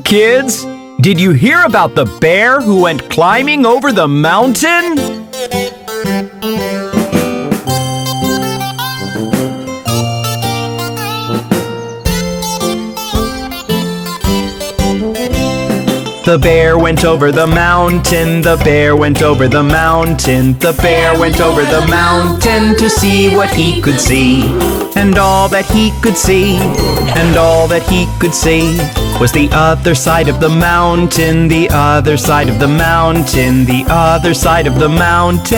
kids! Did you hear about the bear who went climbing over the mountain? The bear went over the mountain, the bear went over the mountain, the bear went over the mountain to see what he could see. And all that he could see, and all that he could see, was the other side of the mountain, the other side of the mountain, the other side of the mountain.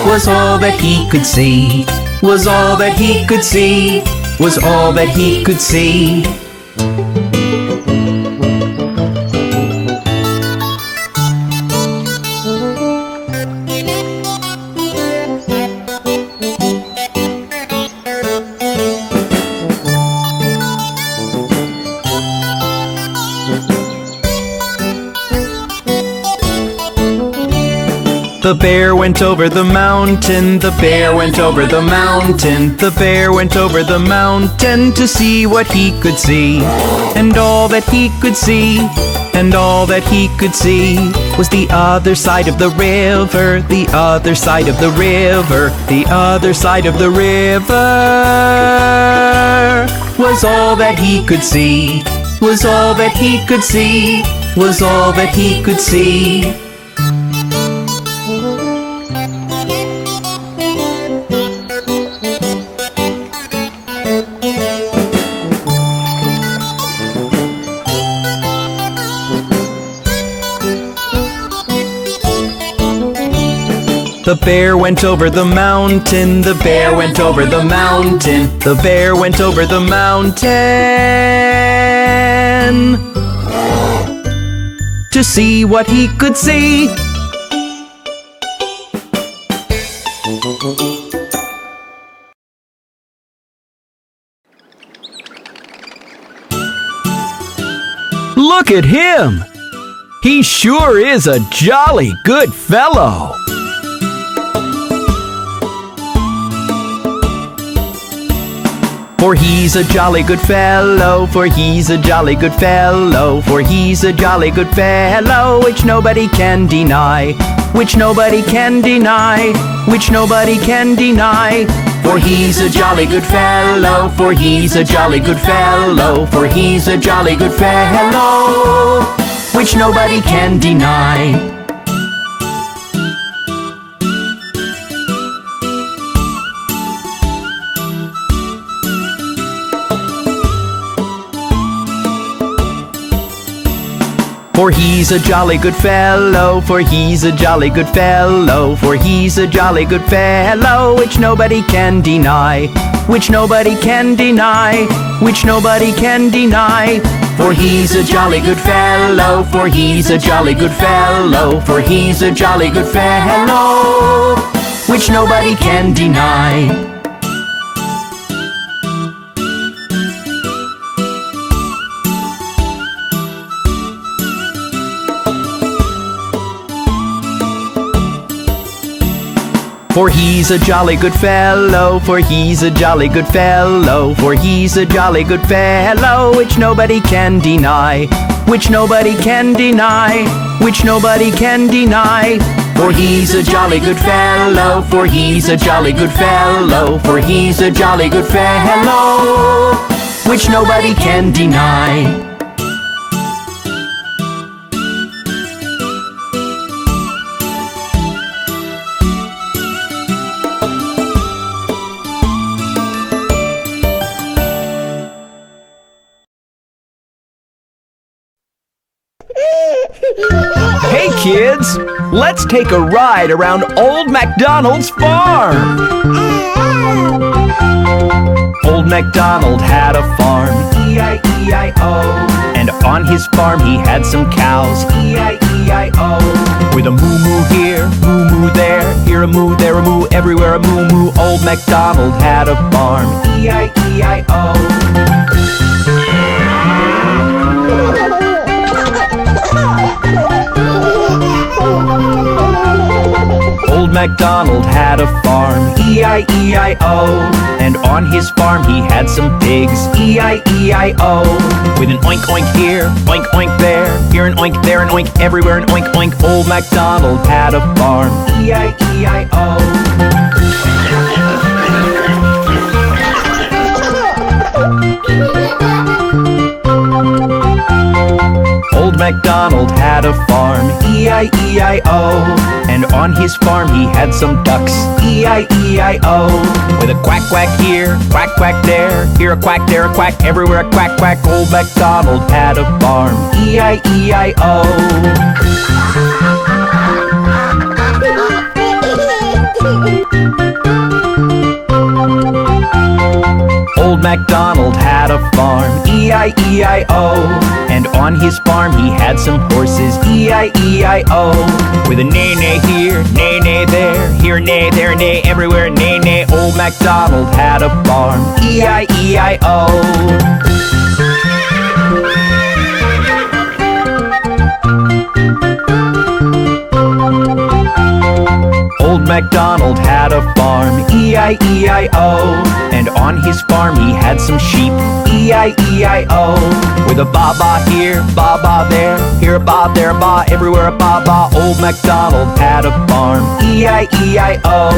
Was all that he could see, was all that he could see, was all that he could see. The bear went over the mountain, the bear went over the mountain, the bear went over the mountain to see what he could see. And all that he could see, and all that he could see, was the other side of the river, the other side of the river, the other side of the river. Was all that he could see, was all that he could see, was all that he could see. The bear went over the mountain, the bear went over the mountain, the bear went over the mountain to see what he could see. Look at him! He sure is a jolly good fellow. For he's a jolly good fellow, for he's a jolly good fellow, for he's a jolly good fellow, which nobody can deny, which nobody can deny, which nobody can deny. For he's a jolly good fellow, for he's a jolly good fellow, for he's a jolly good fellow, which nobody can deny. For he's a jolly good fellow, for he's a jolly good fellow, for he's a jolly good fellow, which nobody can deny, which nobody can deny, which nobody can deny. For he's a jolly good fellow, for he's a jolly good fellow, for he's a jolly good fellow, which nobody can deny. For he's a jolly good fellow, for he's a jolly good fellow, for he's a jolly good fellow, which nobody can deny, which nobody can deny, which nobody can deny. For he's a jolly good fellow, for he's a jolly good fellow, for he's a jolly good fellow, which nobody can deny. Hey kids, let's take a ride around old Macdonald's farm. Old Macdonald had a farm, E-I-E-I-O. And on his farm he had some cows, E-I-E-I-O. With a moo-moo here, moo-moo there, here a moo, there a moo, everywhere a moo-moo. Old Macdonald had a farm, E-I-E-I-O. Old Old Macdonald had a farm, E-I-E-I-O. And on his farm he had some pigs, E-I-E-I-O. With an oink oink here, oink oink there, here an oink, there an oink, everywhere an oink oink. Old Macdonald had a farm, E-I-E-I-O. Old Macdonald had a farm, E-I-E-I-O. And on his farm he had some ducks, E-I-E-I-O. With a quack quack here, quack quack there, here a quack, there a quack, everywhere a quack quack. Old Macdonald had a farm, E-I-E-I-O. Old Macdonald had a farm, E-I-E-I-O. And on his farm he had some horses, E-I-E-I-O. With a neigh-neigh here, neigh-neigh there, here neigh, there neigh, everywhere neigh-neigh. Old Macdonald had a farm, E-I-E-I-O. Old Macdonald had a farm, E-I-E-I-O. And on his farm he had some sheep, E-I-E-I-O. With a ba-ba here, ba-ba there, here a ba, there a ba, everywhere a ba-ba. Old Macdonald had a farm, E-I-E-I-O.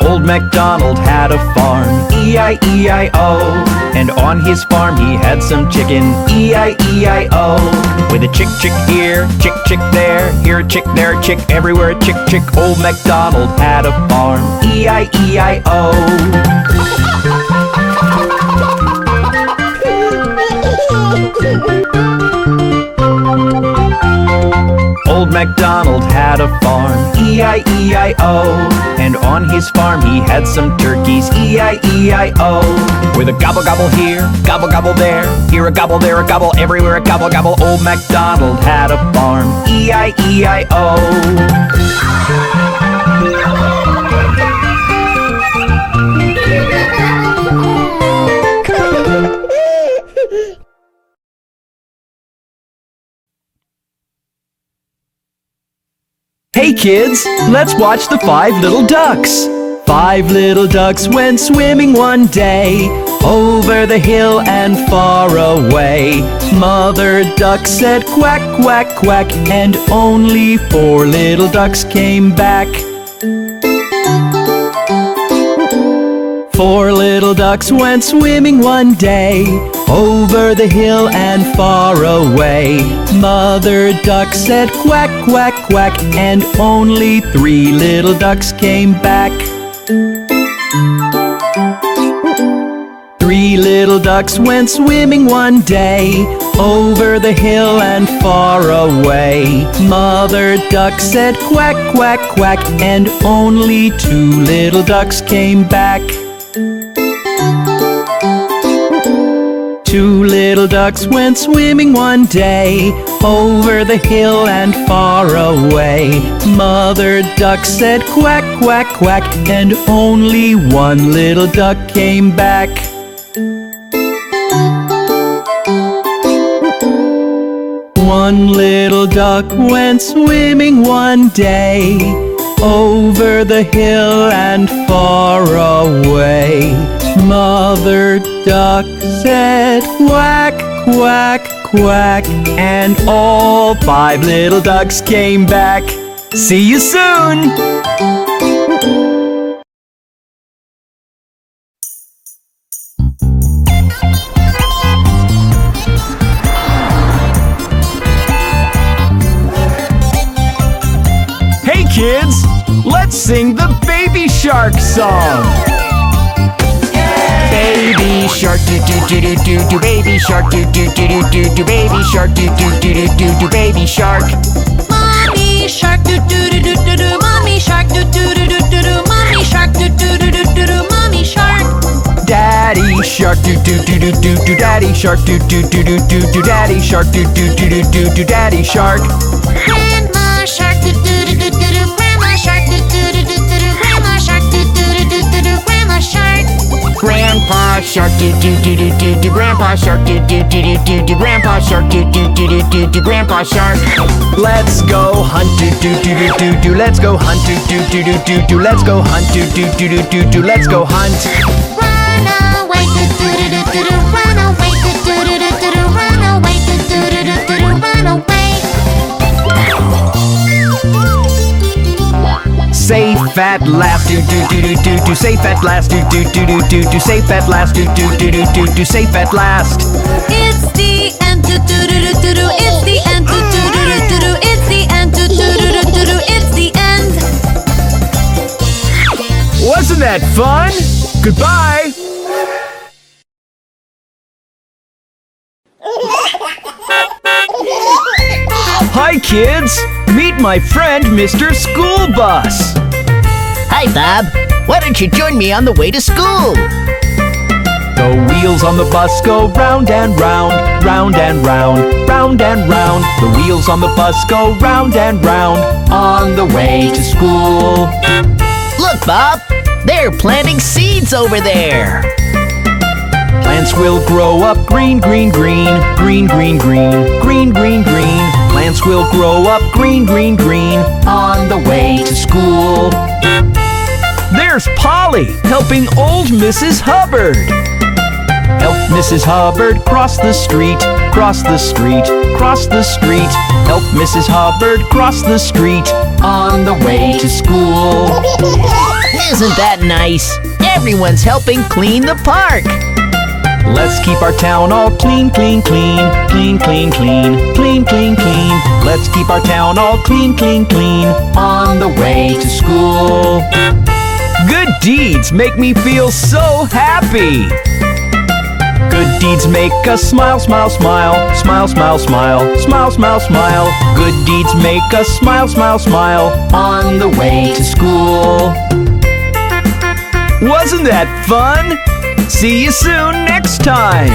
Old Macdonald had a farm, E-I-E-I-O. And on his farm he had some chicken, E-I-E-I-O. With a chick chick here, chick chick there, here a chick, there a chick, everywhere a chick chick. Old Macdonald had a farm, E-I-E-I-O. Old Macdonald had a farm, E-I-E-I-O. And on his farm he had some turkeys, E-I-E-I-O. With a gobble gobble here, gobble gobble there, here a gobble, there a gobble, everywhere a gobble gobble. Old Macdonald had a farm, E-I-E-I-O. Hey kids, let's watch the 5 little ducks. 5 little ducks went swimming one day, over the hill and far away. Mother duck said quack, quack, quack, and only 4 little ducks came back. 4 little ducks went swimming one day, over the hill and far away. Mother duck said quack, quack, quack, and only 3 little ducks came back. 3 little ducks went swimming one day, over the hill and far away. Mother duck said quack, quack, quack, and only 2 little ducks came back. 2 little ducks went swimming one day, over the hill and far away. Mother duck said quack, quack, quack, and only 1 little duck came back. 1 little duck went swimming one day, over the hill and far away. Mother duck said quack, quack, quack, and all 5 little ducks came back. See you soon! Hey kids, let's sing the Baby Shark song. Baby shark do do do do do do, baby shark do do do do do do, baby shark do do do do do do, baby shark. Mommy shark do do do do do do, mommy shark do do do do do do, mommy shark do do do do do do, mommy shark. Daddy shark do do do do do do, daddy shark do do do do do do, daddy shark do do do do do do, daddy shark. Grandma shark do do do do do do, grandma shark do do do do do do, grandma shark do do do do do do, grandma shark. Grandma Grandpa Shark, do do do do do do. Grandpa Shark, do do do do do do. Grandpa Shark, do do do do do do. Grandpa Shark. Let's go hunt, do do do do do do. Let's go hunt, do do do do do do. Let's go hunt, do do do do do do. Let's go hunt. Run away, do do do do do do. Run away, do do do do do do. Run away, do do do do do do. Run away. Safe at last, do do do do do do. Safe at last, do do do do do do. Safe at last, do do do do do do. Safe at last. It's the end, do do do do do do. It's the end, do do do do do do. It's the end, do do do do do do. It's the end. Wasn't that fun? Goodbye. Hi kids! Meet my friend Mr. School Bus! Hi, Bob. Why don't you join me on the way to school? The wheels on the bus go round and round, round and round, round and round. The wheels on the bus go round and round on the way to school. Look, Bob. They're planting seeds over there. Plants will grow up green, green, green, green, green, green, green, green, green. Plants will grow up green, green, green on the way to school. There's Polly helping old Mrs. Hubbard. Help Mrs. Hubbard cross the street, cross the street, cross the street. Help Mrs. Hubbard cross the street on the way to school. Isn't that nice? Everyone's helping clean the park. Let's keep our town all clean, clean, clean, clean, clean, clean, clean, clean, clean. Let's keep our town all clean, clean, clean on the way to school. Good deeds make me feel so happy. Good deeds make us smile, smile, smile, smile, smile, smile, smile, smile, smile. Good deeds make us smile, smile, smile on the way to school. Wasn't that fun? See you soon next time!